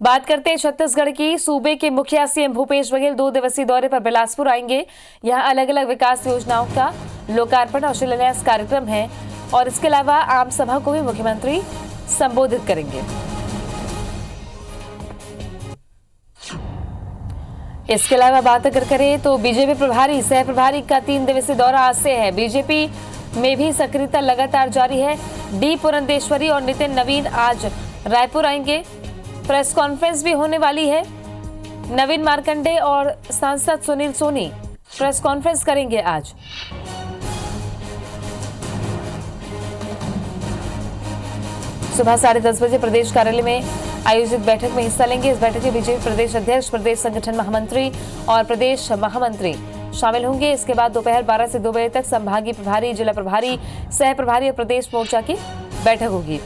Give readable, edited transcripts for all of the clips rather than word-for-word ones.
बात करते हैं छत्तीसगढ़ की। सूबे के मुखिया सीएम भूपेश बघेल 2 दिवसीय दौरे पर बिलासपुर आएंगे। यहां अलग अलग विकास योजनाओं का लोकार्पण और शिलान्यास कार्यक्रम है और इसके अलावा आम सभा को भी मुख्यमंत्री संबोधित करेंगे। इसके अलावा बात अगर करें तो बीजेपी प्रभारी सह प्रभारी का 3 दिवसीय दौरा आज से है। बीजेपी में भी सक्रियता लगातार जारी है। डी पुरंदेश्वरी और नितिन नवीन आज रायपुर आएंगे। प्रेस कॉन्फ्रेंस भी होने वाली है। नवीन मार्कंडे और सांसद सुनील सोनी प्रेस कॉन्फ्रेंस करेंगे आज। सुबह 10:30 बजे प्रदेश कार्यालय में आयोजित बैठक में हिस्सा लेंगे। इस बैठक में बीजेपी प्रदेश अध्यक्ष, प्रदेश संगठन महामंत्री और प्रदेश महामंत्री शामिल होंगे। इसके बाद दोपहर 12 से 2 बजे तक संभागीय प्रभारी, जिला प्रभारी, सह प्रभारी और प्रदेश मोर्चा की बैठक होगी।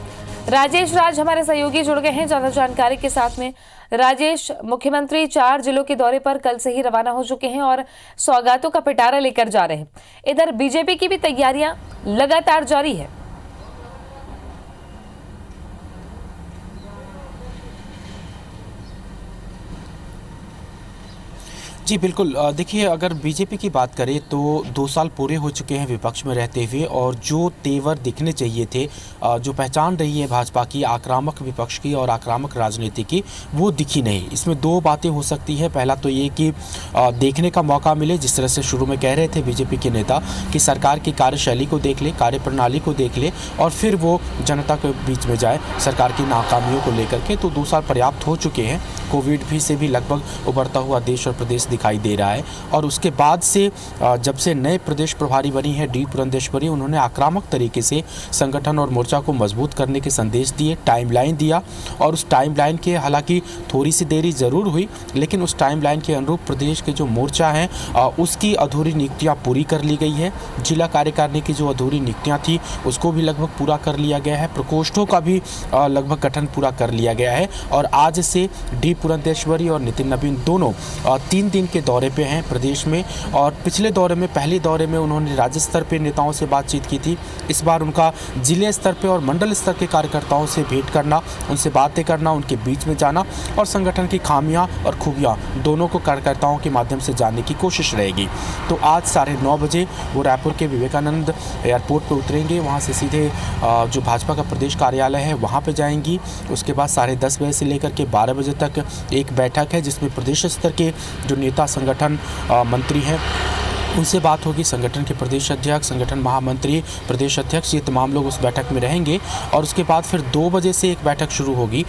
राजेश राज हमारे सहयोगी जुड़ गए हैं ज्यादा जानकारी के साथ में। राजेश, मुख्यमंत्री 4 जिलों के दौरे पर कल से ही रवाना हो चुके हैं और सौगातों का पिटारा लेकर जा रहे हैं। इधर बीजेपी की भी तैयारियां लगातार जारी है। जी बिल्कुल, देखिए अगर बीजेपी की बात करें तो 2 साल पूरे हो चुके हैं विपक्ष में रहते हुए और जो तेवर दिखने चाहिए थे, जो पहचान रही है भाजपा की आक्रामक विपक्ष की और आक्रामक राजनीति की, वो दिखी नहीं। इसमें 2 बातें हो सकती है। पहला तो ये कि देखने का मौका मिले, जिस तरह से शुरू में कह रहे थे बीजेपी के नेता कि सरकार की कार्यशैली को देख ले, कार्यप्रणाली को देख ले और फिर वो जनता के बीच में जाए सरकार की नाकामियों को लेकर के। तो 2 साल पर्याप्त हो चुके हैं। कोविड भी से भी लगभग उभरता हुआ देश और प्रदेश दिखाई दे रहा है और उसके बाद से जब से नए प्रदेश प्रभारी बनी है डी पुरंदेश्वरी, उन्होंने आक्रामक तरीके से संगठन और मोर्चा को मजबूत करने के संदेश दिए, टाइमलाइन दिया और उस टाइमलाइन के हालांकि थोड़ी सी देरी ज़रूर हुई, लेकिन उस टाइमलाइन के अनुरूप प्रदेश के जो मोर्चा हैं उसकी अधूरी नियुक्तियाँ पूरी कर ली गई है। जिला कार्यकारिणी की जो अधूरी नियुक्तियाँ थी उसको भी लगभग पूरा कर लिया गया है। प्रकोष्ठों का भी लगभग गठन पूरा कर लिया गया है और आज से डी पुरंदेश्वरी और नितिन नवीन दोनों 3 दिन के दौरे पे हैं प्रदेश में। और पिछले दौरे में, पहले दौरे में उन्होंने राज्य स्तर पे नेताओं से बातचीत की थी। इस बार उनका जिले स्तर पे और मंडल स्तर के कार्यकर्ताओं से भेंट करना, उनसे बातें करना, उनके बीच में जाना और संगठन की खामियां और खूबियां दोनों को कार्यकर्ताओं के माध्यम से जानने की कोशिश रहेगी। तो आज 9:30 बजे वो रायपुर के विवेकानंद एयरपोर्ट पर उतरेंगे। वहाँ से सीधे जो भाजपा का प्रदेश कार्यालय है वहाँ पर जाएंगी। उसके बाद 10:30 बजे से लेकर के 12 बजे तक एक बैठक है जिसमें प्रदेश स्तर के जो नेता, संगठन मंत्री हैं उनसे बात होगी। संगठन के प्रदेश अध्यक्ष, संगठन महामंत्री, प्रदेश अध्यक्ष, ये तमाम लोग उस बैठक में रहेंगे। और उसके बाद फिर 2 बजे से एक बैठक शुरू होगी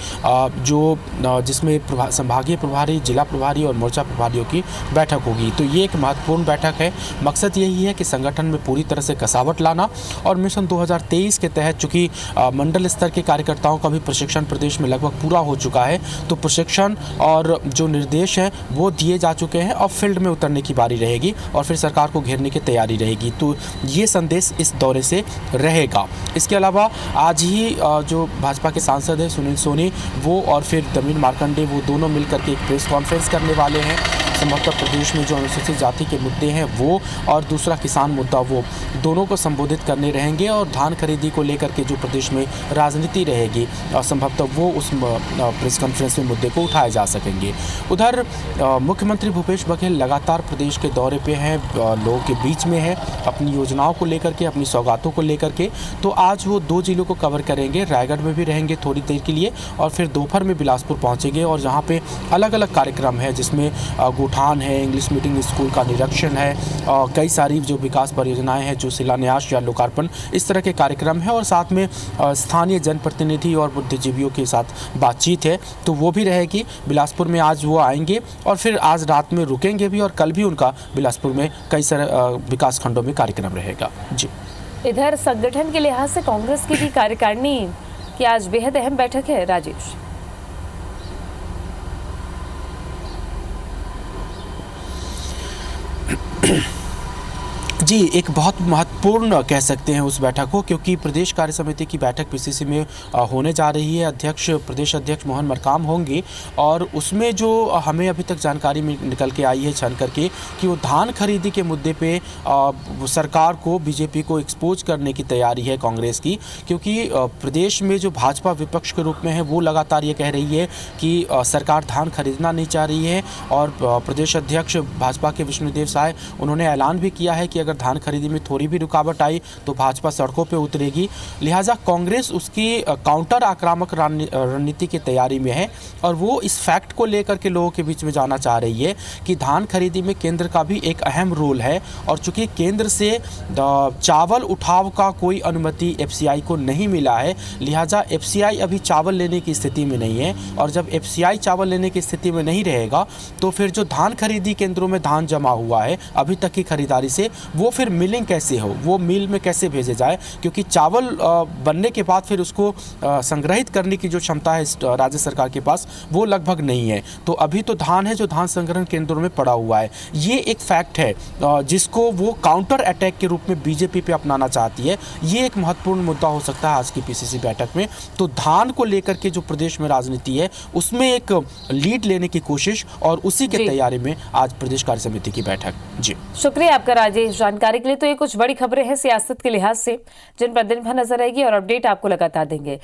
जिसमें संभागीय प्रभारी, जिला प्रभारी और मोर्चा प्रभारियों की बैठक होगी। तो ये एक महत्वपूर्ण बैठक है। मकसद यही है कि संगठन में पूरी तरह से कसावट लाना और मिशन 2023 के तहत चूँकि मंडल स्तर के कार्यकर्ताओं का भी प्रशिक्षण प्रदेश में लगभग पूरा हो चुका है, तो प्रशिक्षण और जो निर्देश हैं वो दिए जा चुके हैं। अब फील्ड में उतरने की बारी रहेगी और फिर सरकार को घेरने की तैयारी रहेगी। तो ये संदेश इस दौरे से रहेगा। इसके अलावा आज ही जो भाजपा के सांसद हैं सुनील सोनी, वो और फिर नवीन मार्कंडे, वो दोनों मिलकर के एक प्रेस कॉन्फ्रेंस करने वाले हैं। संभवतः प्रदेश में जो अनुसूचित जाति के मुद्दे हैं वो और दूसरा किसान मुद्दा, वो दोनों को संबोधित करने रहेंगे और धान खरीदी को लेकर के जो प्रदेश में राजनीति रहेगी संभवतः वो उस प्रेस कॉन्फ्रेंस में मुद्दे को उठाए जा सकेंगे। उधर मुख्यमंत्री भूपेश बघेल लगातार प्रदेश के दौरे पे हैं, लोगों के बीच में है, अपनी योजनाओं को लेकर के, अपनी सौगातों को लेकर के। तो आज वो 2 जिलों को कवर करेंगे। रायगढ़ में भी रहेंगे थोड़ी देर के लिए और फिर दोपहर में बिलासपुर पहुँचेंगे और जहाँ पे अलग अलग कार्यक्रम है जिसमें गोठान है, इंग्लिश मीडियम स्कूल का निरीक्षण है, कई सारी जो विकास परियोजनाएं हैं, जो शिलान्यास या लोकार्पण, इस तरह के कार्यक्रम है और साथ में स्थानीय जनप्रतिनिधि और बुद्धिजीवियों के साथ बातचीत है, तो वो भी रहेगी। बिलासपुर में आज वो आएंगे और फिर आज रात में रुकेंगे भी और कल भी उनका बिलासपुर में कई सारे विकास खंडों में कार्यक्रम रहेगा। जी, इधर संगठन के लिहाज से कांग्रेस की भी कार्यकारिणी की आज बेहद अहम बैठक है। राजेश, जी, एक बहुत महत्वपूर्ण कह सकते हैं उस बैठक को, क्योंकि प्रदेश कार्य समिति की बैठक पीसीसी में होने जा रही है। प्रदेश अध्यक्ष मोहन मरकाम होंगे और उसमें जो हमें अभी तक जानकारी में निकल के आई है छान करके कि वो धान खरीदी के मुद्दे पे सरकार को, बीजेपी को एक्सपोज करने की तैयारी है कांग्रेस की, क्योंकि प्रदेश में जो भाजपा विपक्ष के रूप में है वो लगातार ये कह रही है कि सरकार धान खरीदना नहीं चाह रही है। और प्रदेश अध्यक्ष भाजपा के विष्णुदेव साय, उन्होंने ऐलान भी किया है कि अगर धान खरीदी में थोड़ी भी रुकावट आई तो भाजपा सड़कों पे उतरेगी। लिहाजा कांग्रेस उसकी काउंटर आक्रामक रणनीति की तैयारी में है और वो इस फैक्ट को लेकर के लोगों के बीच में जाना चाह रही है कि धान खरीदी में केंद्र का भी एक अहम रोल है। और चूंकि केंद्र से चावल उठाव का कोई अनुमति एफसीआई को नहीं मिला है, लिहाजा एफसीआई अभी चावल लेने की स्थिति में नहीं है। और जब एफसीआई चावल लेने की स्थिति में नहीं रहेगा तो फिर जो धान खरीदी केंद्रों में धान जमा हुआ है अभी तक की खरीदारी से, वो फिर मिलिंग कैसे हो, वो मिल में कैसे भेजे जाए, क्योंकि चावल बनने के बाद फिर उसको संग्रहित करने की जो क्षमता है राज्य सरकार के पास वो लगभग नहीं है। तो अभी तो धान है जो धान संग्रहण केंद्रों में पड़ा हुआ है। ये एक फैक्ट है जिसको वो काउंटर अटैक के रूप में बीजेपी पे अपनाना चाहती है। ये एक महत्वपूर्ण मुद्दा हो सकता है आज की पीसीसी बैठक में। तो धान को लेकर के जो प्रदेश में राजनीति है उसमें एक लीड लेने की कोशिश और उसी के तैयारी में आज प्रदेश कार्य समिति की बैठक। जी, शुक्रिया आपका राजेश जानकारी के लिए। तो ये कुछ बड़ी खबरें हैं सियासत के लिहाज से जिन पर दिन भर नजर आएगी और अपडेट आपको लगातार देंगे।